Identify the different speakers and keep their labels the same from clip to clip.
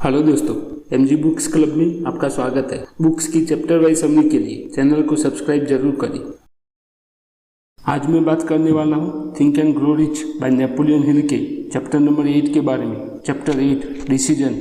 Speaker 1: Hello दोस्तों, MG books club में आपका स्वागत है। बुक्स की चैप्टर वाइज समझने के लिए चैनल को सब्सक्राइब जरूर करें। आज मैं बात करने वाला हूँ think and grow rich by Napoleon Hill के चैप्टर नंबर 8 के बारे में। चैप्टर 8 डिसीजन,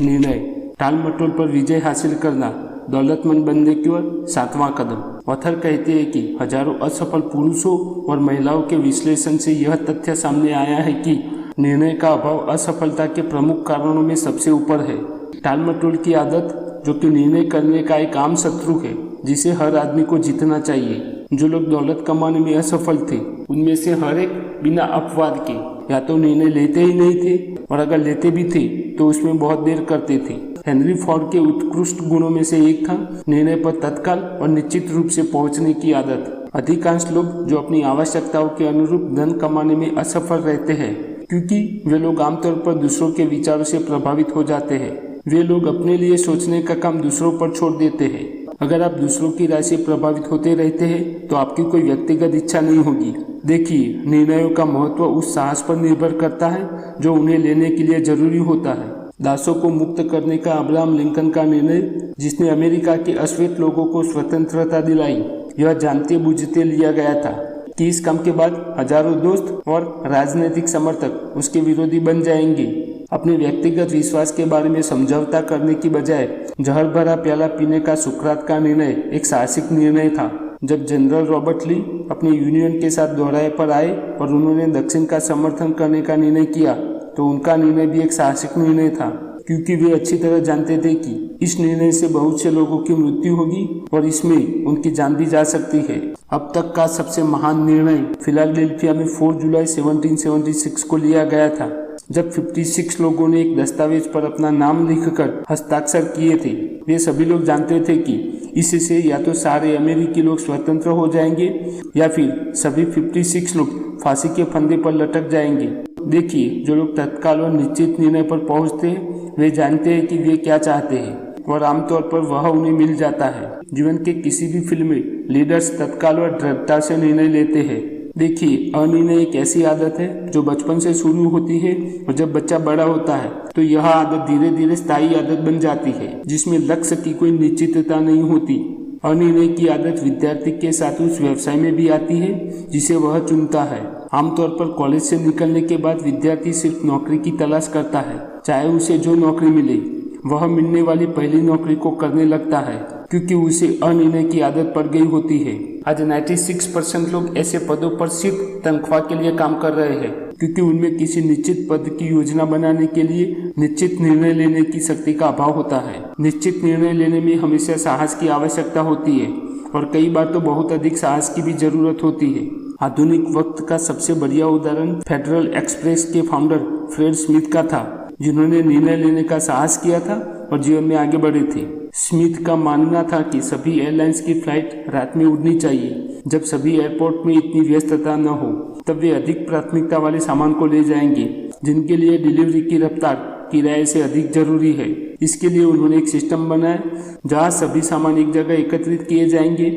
Speaker 1: निर्णय। टाल मटोल पर विजय हासिल करना दौलतमंद बनने की ओर 7वां कदम। ऑथर कहते हैं कि हजारों असफल पुरुषों और महिलाओं के विश्लेषण से यह तथ्य सामने आया है कि निर्णय का अभाव असफलता के प्रमुख कारणों में सबसे ऊपर है। टाल मटोल की आदत, जो कि निर्णय करने का एक आम शत्रु है जिसे हर आदमी को जीतना चाहिए। जो लोग दौलत कमाने में असफल थे उनमें से हर एक बिना अपवाद के या तो निर्णय लेते ही नहीं थे, और अगर लेते भी थे तो उसमें बहुत देर करते थे। हेनरी फोर्ड के उत्कृष्ट गुणों में से एक था निर्णय पर तत्काल और निश्चित रूप से पहुंचने की आदत। अधिकांश लोग जो अपनी आवश्यकताओं के अनुरूप धन कमाने में असफल रहते हैं क्योंकि वे लोग आमतौर पर दूसरों के विचारों से प्रभावित हो जाते हैं। वे लोग अपने लिए सोचने का काम दूसरों पर छोड़ देते हैं। अगर आप दूसरों की राय से प्रभावित होते रहते हैं तो आपकी कोई व्यक्तिगत इच्छा नहीं होगी। देखिए, निर्णयों का महत्व उस साहस पर निर्भर करता है जो उन्हें लेने के लिए जरूरी होता है। दासों को मुक्त करने का अब्राहम लिंकन का निर्णय, जिसने अमेरिका के अश्वेत लोगों को स्वतंत्रता दिलाई, यह जानते बूझते लिया गया था कि इस काम के बाद हजारों दोस्त और राजनीतिक समर्थक उसके विरोधी बन जाएंगे। अपने व्यक्तिगत विश्वास के बारे में समझौता करने की बजाय जहर भरा प्याला पीने का सुकरात का निर्णय एक साहसिक निर्णय था। जब जनरल रॉबर्ट ली अपने यूनियन के साथ दोहराए पर आए और उन्होंने दक्षिण का समर्थन करने का निर्णय किया तो उनका निर्णय भी एक साहसिक निर्णय था, क्योंकि वे अच्छी तरह जानते थे कि इस निर्णय से बहुत से लोगों की मृत्यु होगी और इसमें उनकी जान भी जा सकती है। अब तक का सबसे महान निर्णय फिलाडेल्फिया में 4 जुलाई 1776 को लिया गया था, जब 56 लोगों ने एक दस्तावेज पर अपना नाम लिखकर हस्ताक्षर किए थे। वे सभी लोग जानते थे कि इससे या तो सारे अमेरिकी लोग स्वतंत्र हो जाएंगे या फिर सभी 56 लोग फांसी के फंदे पर लटक जाएंगे। देखिए, जो लोग तत्काल और निश्चित निर्णय पर पहुंचते हैं वे जानते हैं कि वे क्या चाहते हैं और आमतौर पर वह उन्हें मिल जाता है। जीवन के किसी भी फील्ड में लीडर्स तत्काल और दृढ़ता से निर्णय लेते हैं। देखिए, अनिर्णय एक ऐसी आदत है जो बचपन से शुरू होती है और जब बच्चा बड़ा होता है तो यह आदत धीरे धीरे स्थायी आदत बन जाती है जिसमें लक्ष्य की कोई निश्चितता नहीं होती। अनिर्णय की आदत विद्यार्थी के साथ उस व्यवसाय में भी आती है जिसे वह चुनता है। आमतौर पर कॉलेज से निकलने के बाद विद्यार्थी सिर्फ नौकरी की तलाश करता है, चाहे उसे जो नौकरी मिले वह मिलने वाली पहली नौकरी को करने लगता है क्योंकि उसे अनिर्णय की आदत पड़ गई होती है। आज 96% लोग ऐसे पदों पर सिर्फ तनख्वाह के लिए काम कर रहे हैं क्योंकि उनमें किसी निश्चित पद की योजना बनाने के लिए निश्चित निर्णय लेने की शक्ति का अभाव होता है। निश्चित निर्णय लेने में हमेशा साहस की आवश्यकता होती है और कई बार तो बहुत अधिक साहस की भी जरूरत होती है। आधुनिक वक्त का सबसे बढ़िया उदाहरण फेडरल एक्सप्रेस के फाउंडर फ्रेड स्मिथ का था, जिन्होंने निर्णय लेने का साहस किया था और जीवन में आगे बढ़े थे। स्मिथ का मानना था कि सभी एयरलाइंस की फ्लाइट रात में उड़नी चाहिए। जब सभी एयरपोर्ट में इतनी व्यस्तता न हो तब वे अधिक प्राथमिकता वाले सामान को ले जाएंगे जिनके लिए डिलीवरी की रफ्तार किराए से अधिक जरूरी है। इसके लिए उन्होंने एक सिस्टम बनाया जहां सभी सामान एक जगह एकत्रित किए जाएंगे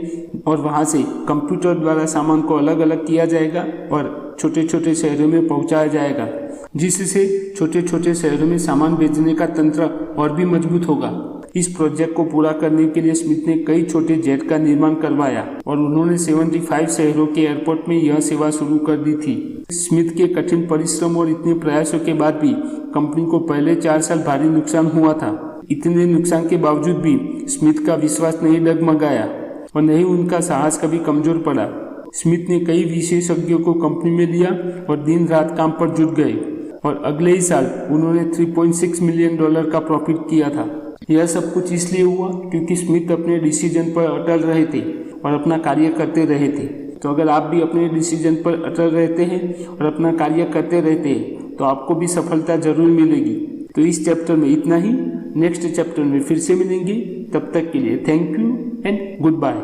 Speaker 1: और वहां से कंप्यूटर द्वारा सामान को अलग अलग किया जाएगा और छोटे छोटे शहरों में पहुंचाया जाएगा, जिससे छोटे छोटे शहरों में सामान भेजने का तंत्र और भी मजबूत होगा। इस प्रोजेक्ट को पूरा करने के लिए स्मिथ ने कई छोटे जेट का निर्माण करवाया और उन्होंने 75 शहरों के एयरपोर्ट में यह सेवा शुरू कर दी थी। स्मिथ के कठिन परिश्रम और इतने प्रयासों के बाद भी कंपनी को पहले 4 साल भारी नुकसान हुआ था। इतने नुकसान के बावजूद भी स्मिथ का विश्वास नहीं डगमगाया और नहीं उनका साहस कभी कमजोर पड़ा। स्मिथ ने कई विशेषज्ञों को कंपनी में लिया और दिन रात काम पर जुट गए और अगले ही साल उन्होंने $3.6 मिलियन का प्रॉफिट किया था। यह सब कुछ इसलिए हुआ क्योंकि स्मिथ अपने डिसीजन पर अटल रहे थे और अपना कार्य करते रहे थे। तो अगर आप भी अपने डिसीजन पर अटल रहते हैं और अपना कार्य करते रहते हैं तो आपको भी सफलता जरूर मिलेगी। तो इस चैप्टर में इतना ही। नेक्स्ट चैप्टर में फिर से मिलेंगे। तब तक के लिए thank you and good bye.